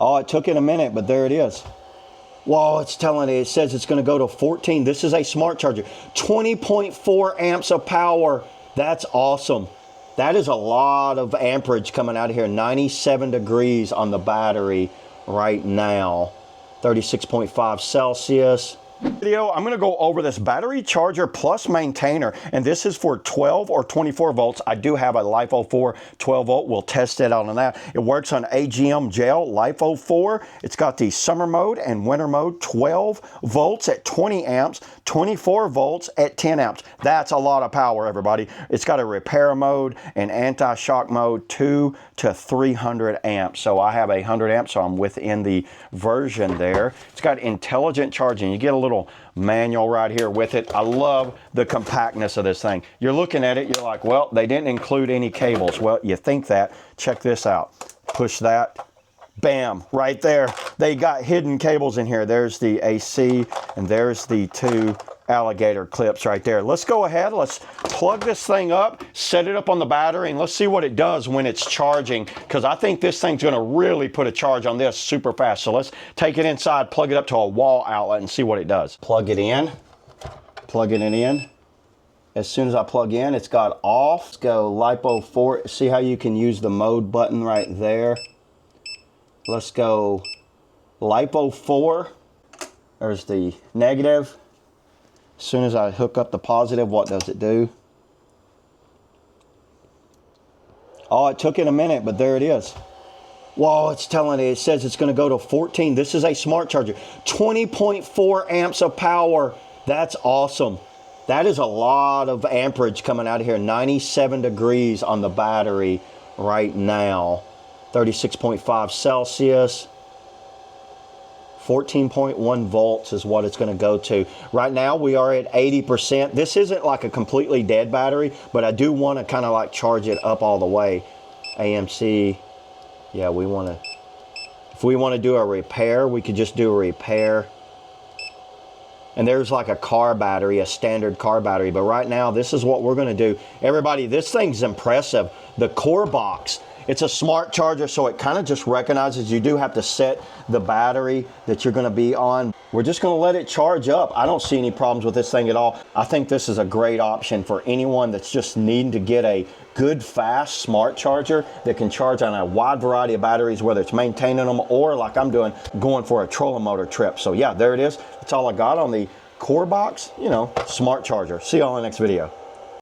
Oh, it took it a minute, but there it is. Whoa, it's telling it. It says it's going to go to 14. This is a smart charger. 20.4 amps of power. That's awesome. That is a lot of amperage coming out of here. 97 degrees on the battery right now. 36.5 Celsius. Video, I'm going to go over this battery charger plus maintainer, and this is for 12 or 24 volts. I do have a LiFo 4 12 volt. We'll test it out on that. It works on AGM gel LiFo 4. It's got the summer mode and winter mode, 12 volts at 20 amps, 24 volts at 10 amps. That's a lot of power, everybody. It's got a repair mode and anti-shock mode, 2 to 300 amps. So I have 100 amps, so I'm within the version there. It's got intelligent charging. You get a little manual right here with it. I love the compactness of this thing. You're looking at it, you're like, well, they didn't include any cables. Well, you think that. Check this out. Push that. Bam, right there. They got hidden cables in here. There's the AC, and there's the two alligator clips right there. Let's go ahead. Let's plug this thing up, set it up on the battery, and let's see what it does when it's charging, because I think this thing's going to really put a charge on this super fast. So let's take it inside, plug it up to a wall outlet, and see what it does. Plug it in. Plugging it in. As soon as I plug in, it's got off. Let's go LiPo 4. See how you can use the mode button right there. Let's go LiPo 4. There's the negative. As soon as I hook up the positive, what does it do? Oh, it took it a minute, but there it is. Whoa, it's telling it. It says it's going to go to 14. This is a smart charger. 20.4 amps of power. That's awesome. That is a lot of amperage coming out of here. 97 degrees on the battery right now. 36.5 Celsius. 14.1 volts is what it's going to go to. Right now we are at 80%. This isn't like a completely dead battery, but I do want to kind of like charge it up all the way. AMC, yeah, we want to, if we want to do a repair, we could just do a repair. And there's like a car battery, a standard car battery, but right now this is what we're going to do. Everybody, this thing's impressive. The core box, it's a smart charger, so it kind of just recognizes you do have to set the battery that you're going to be on. We're just going to let it charge up. I don't see any problems with this thing at all. I think this is a great option for anyone that's just needing to get a good, fast, smart charger that can charge on a wide variety of batteries, whether it's maintaining them or, like I'm doing, going for a trolling motor trip. So yeah, there it is. That's all I got on the core box, you know, smart charger. See you all in the next video.